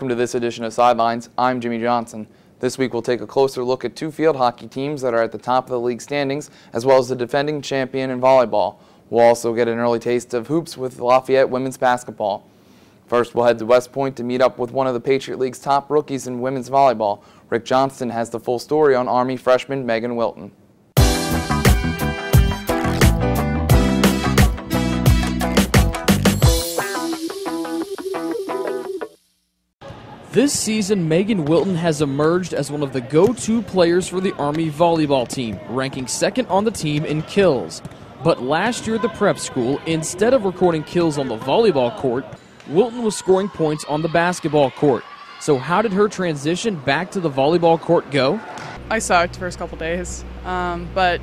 Welcome to this edition of Sidelines. I'm Jimmy Johnson. This week we'll take a closer look at two field hockey teams that are at the top of the league standings, as well as the defending champion in volleyball. We'll also get an early taste of hoops with Lafayette women's basketball. First, we'll head to West Point to meet up with one of the Patriot League's top rookies in women's volleyball. Rick Johnston has the full story on Army freshman Megan Wilton. This season, Megan Wilton has emerged as one of the go-to players for the Army volleyball team, ranking second on the team in kills. But last year at the prep school, instead of recording kills on the volleyball court, Wilton was scoring points on the basketball court. So how did her transition back to the volleyball court go? I sucked the first couple days, but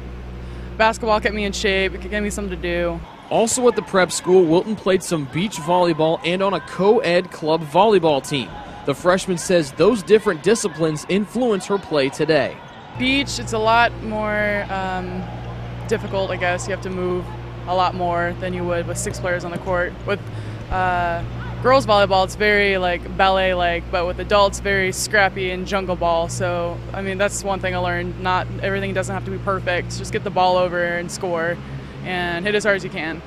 basketball kept me in shape. It gave me something to do. Also at the prep school, Wilton played some beach volleyball and on a co-ed club volleyball team. The freshman says those different disciplines influence her play today. Beach, it's a lot more difficult, I guess. You have to move a lot more than you would with 6 players on the court. With girls volleyball, it's very like ballet-like, but with adults, very scrappy and jungle ball. So, I mean, that's one thing I learned. Not everything doesn't have to be perfect. Just get the ball over and score and hit as hard as you can.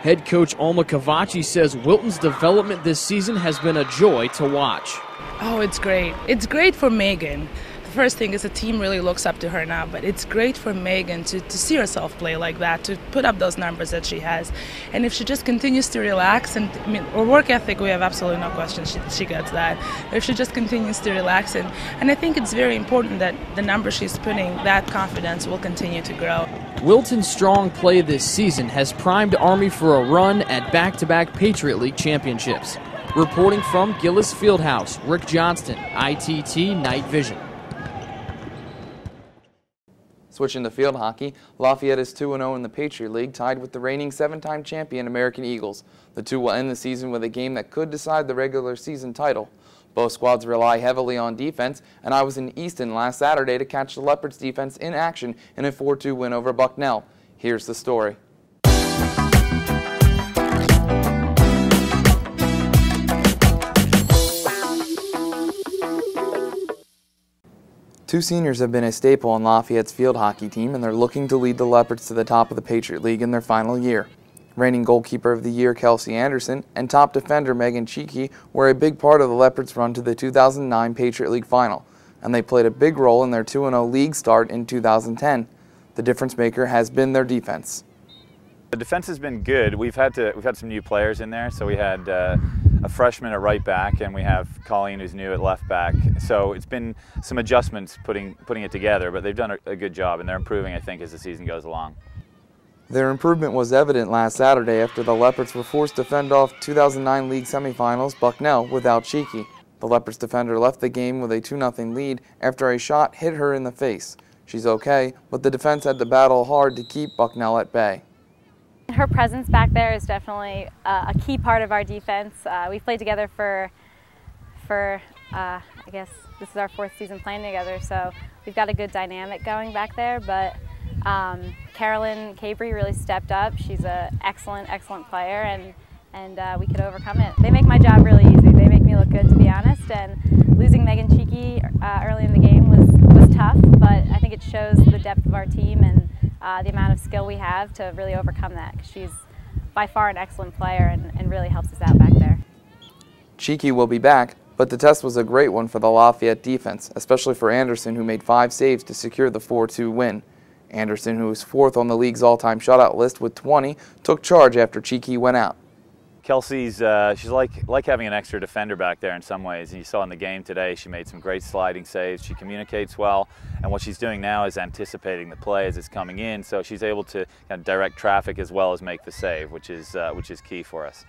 Head coach Alma Cavacci says Wilton's development this season has been a joy to watch. Oh, it's great. It's great for Megan. The first thing is the team really looks up to her now, but it's great for Megan to see herself play like that, to put up those numbers that she has. And if she just continues to relax, and I mean, her work ethic, we have absolutely no question she gets that. But if she just continues to relax, and I think it's very important that the numbers she's putting, that confidence will continue to grow. Wilton's strong play this season has primed Army for a run at back-to-back Patriot League championships. Reporting from Gillis Fieldhouse, Rick Johnston, ITT Night Vision. Switching to field hockey, Lafayette is 2-0 in the Patriot League, tied with the reigning 7-time champion American Eagles. The two will end the season with a game that could decide the regular season title. Both squads rely heavily on defense, and I was in Easton last Saturday to catch the Leopards' defense in action in a 4-2 win over Bucknell. Here's the story. Two seniors have been a staple on Lafayette's field hockey team, and they're looking to lead the Leopards to the top of the Patriot League in their final year. Reigning goalkeeper of the year Kelsey Anderson and top defender Megan Cheeky were a big part of the Leopards' run to the 2009 Patriot League final, and they played a big role in their 2-0 league start in 2010. The difference maker has been their defense. The defense has been good. We've had some new players in there, so we had a freshman at right back, and we have Colleen, who's new, at left back. So it's been some adjustments putting it together, but they've done a good job, and they're improving, I think, as the season goes along. Their improvement was evident last Saturday after the Leopards were forced to fend off 2009 league semifinals Bucknell without Cheeky. The Leopards defender left the game with a 2-0 lead after a shot hit her in the face. She's okay, but the defense had to battle hard to keep Bucknell at bay. Her presence back there is definitely a key part of our defense. We've played together for I guess this is our 4th season playing together, so we've got a good dynamic going back there, but Carolyn Capri really stepped up. She's an excellent player, and we could overcome it. They make my job really easy. They make me look good, to be honest, and losing Megan Cheeky early in the game was tough, but I think it shows the depth of our team and the amount of skill we have to really overcome that. She's by far an excellent player and really helps us out back there. Cheeky will be back, but the test was a great one for the Lafayette defense, especially for Anderson, who made 5 saves to secure the 4-2 win. Anderson, who is 4th on the league's all-time shutout list with 20, took charge after Cheeky went out. Kelsey's she's like having an extra defender back there in some ways. And you saw in the game today, she made some great sliding saves. She communicates well, and what she's doing now is anticipating the play as it's coming in, so she's able to kind of direct traffic as well as make the save, which is key for us.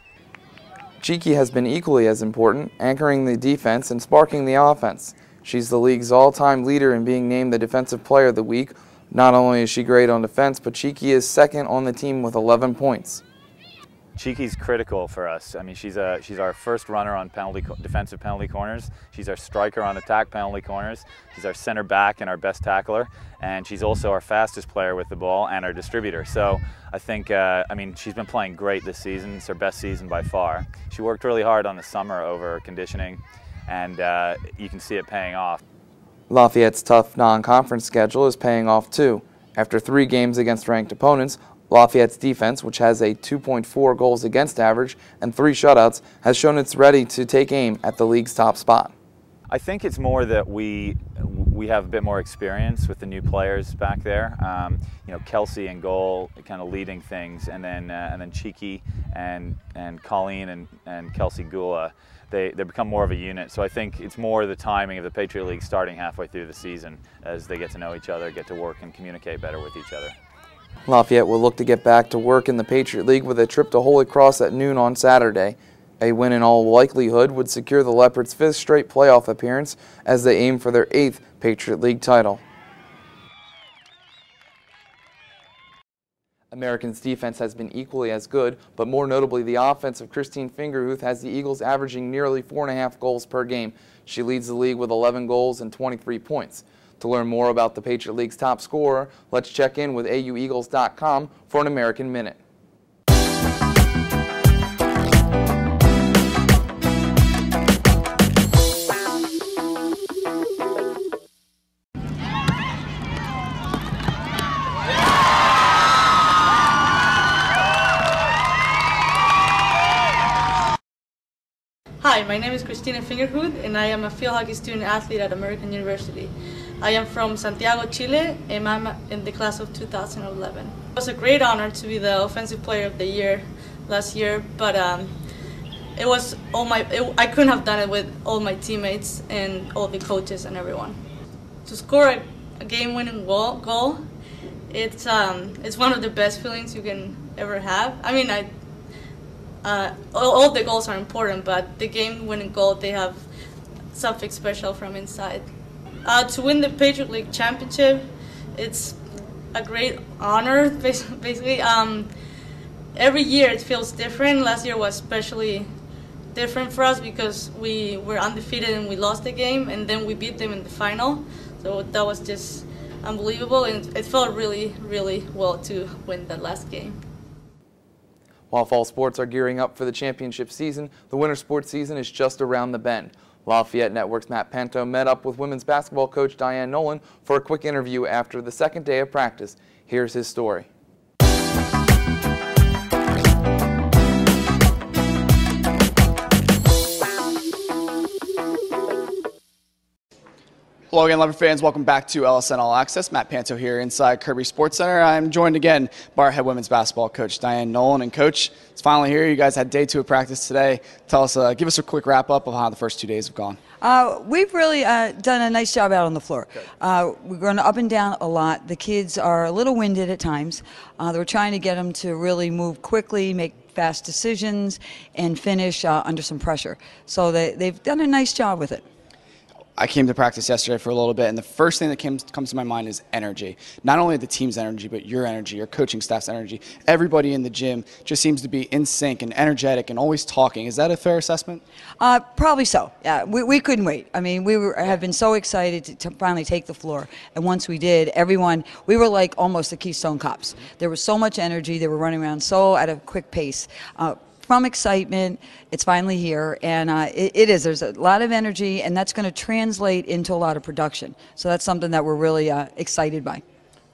Cheeky has been equally as important, anchoring the defense and sparking the offense. She's the league's all-time leader in being named the Defensive Player of the Week. Not only is she great on defense, but Cheeky is 2nd on the team with 11 points. Cheeky's critical for us. I mean, she's our first runner on defensive penalty corners. She's our striker on attack penalty corners. She's our center back and our best tackler. And she's also our fastest player with the ball and our distributor. So I think, I mean, she's been playing great this season. It's her best season by far. She worked really hard on the summer over conditioning. and you can see it paying off. Lafayette's tough non-conference schedule is paying off too. After 3 games against ranked opponents, Lafayette's defense, which has a 2.4 goals against average and 3 shutouts, has shown it's ready to take aim at the league's top spot. I think it's more that we have a bit more experience with the new players back there. You know, Kelsey in goal, kind of leading things, and then Cheeky and Colleen and Kelsey Gula. They become more of a unit. So I think it's more the timing of the Patriot League starting halfway through the season as they get to know each other, get to work and communicate better with each other. Lafayette will look to get back to work in the Patriot League with a trip to Holy Cross at noon on Saturday. A win in all likelihood would secure the Leopards' 5th straight playoff appearance as they aim for their 8th Patriot League title. American's defense has been equally as good, but more notably the offense of Christine Fingerhuth has the Eagles averaging nearly 4.5 goals per game. She leads the league with 11 goals and 23 points. To learn more about the Patriot League's top scorer, let's check in with AUEagles.com for an American Minute. Hi, my name is Christina Fingerhuth, and I am a field hockey student athlete at American University. I am from Santiago, Chile, and I'm in the class of 2011. It was a great honor to be the Offensive Player of the Year last year, but it was I couldn't have done it with all my teammates and all the coaches and everyone. To score a game-winning goal, it's one of the best feelings you can ever have. I mean, all the goals are important, but the game-winning goal, they have something special from inside. To win the Patriot League championship, it's a great honor, basically. Every year it feels different. Last year was especially different for us because we were undefeated and we lost the game, and then we beat them in the final. So that was just unbelievable, and it felt really, really well to win that last game. While fall sports are gearing up for the championship season, the winter sports season is just around the bend. Lafayette Network's Matt Pinto met up with women's basketball coach Diane Nolan for a quick interview after the second day of practice. Here's his story. Hello again, Leopard fans. Welcome back to LSN All Access. Matt Pinto here inside Kirby Sports Center. I'm joined again by our head women's basketball coach, Diane Nolan. And Coach, it's finally here. You guys had day 2 of practice today. Tell us, give us a quick wrap-up of how the first 2 days have gone. We've really done a nice job out on the floor. We're going up and down a lot. The kids are a little winded at times. We're trying to get them to really move quickly, make fast decisions, and finish under some pressure. So they've done a nice job with it. I came to practice yesterday for a little bit, and the first thing that comes to my mind is energy. Not only the team's energy, but your energy, your coaching staff's energy. Everybody in the gym just seems to be in sync and energetic and always talking. Is that a fair assessment? Probably so. Yeah, we couldn't wait. I mean, have been so excited to finally take the floor, and once we did, we were like almost the Keystone Cops. There was so much energy. They were running around so at a quick pace. From excitement, it's finally here, and there's a lot of energy, and that's going to translate into a lot of production. So that's something that we're really excited by.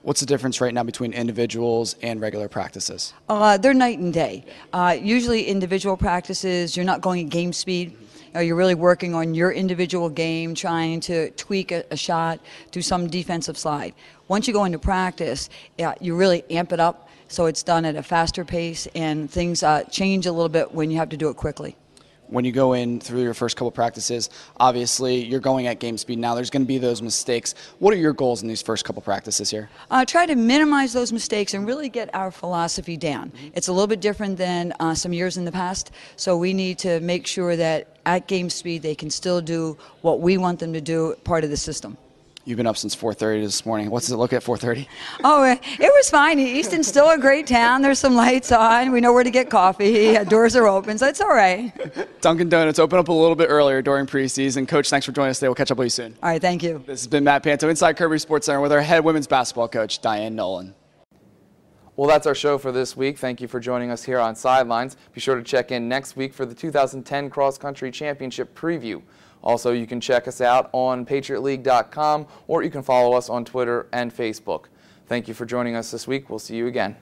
What's the difference right now between individuals and regular practices? They're night and day. Usually individual practices, you're not going at game speed. You're really working on your individual game, trying to tweak a shot, do some defensive slide. Once you go into practice, you really amp it up. So it's done at a faster pace, and things change a little bit when you have to do it quickly. When you go in through your first couple practices, obviously you're going at game speed now. There's going to be those mistakes. What are your goals in these first couple practices here? Try to minimize those mistakes and really get our philosophy down. It's a little bit different than some years in the past, so we need to make sure that at game speed they can still do what we want them to do, part of the system. You've been up since 4:30 this morning. What's it look at 4:30? Oh, it was fine. Easton's still a great town. There's some lights on. We know where to get coffee. Doors are open, so it's all right. Dunkin' Donuts open up a little bit earlier during preseason. Coach, thanks for joining us today. We'll catch up with you soon. All right, thank you. This has been Matt Pinto inside Kirby Sports Center with our head women's basketball coach, Diane Nolan. Well, that's our show for this week. Thank you for joining us here on Sidelines. Be sure to check in next week for the 2010 Cross Country Championship preview. Also, you can check us out on patriotleague.com, or you can follow us on Twitter and Facebook. Thank you for joining us this week. We'll see you again.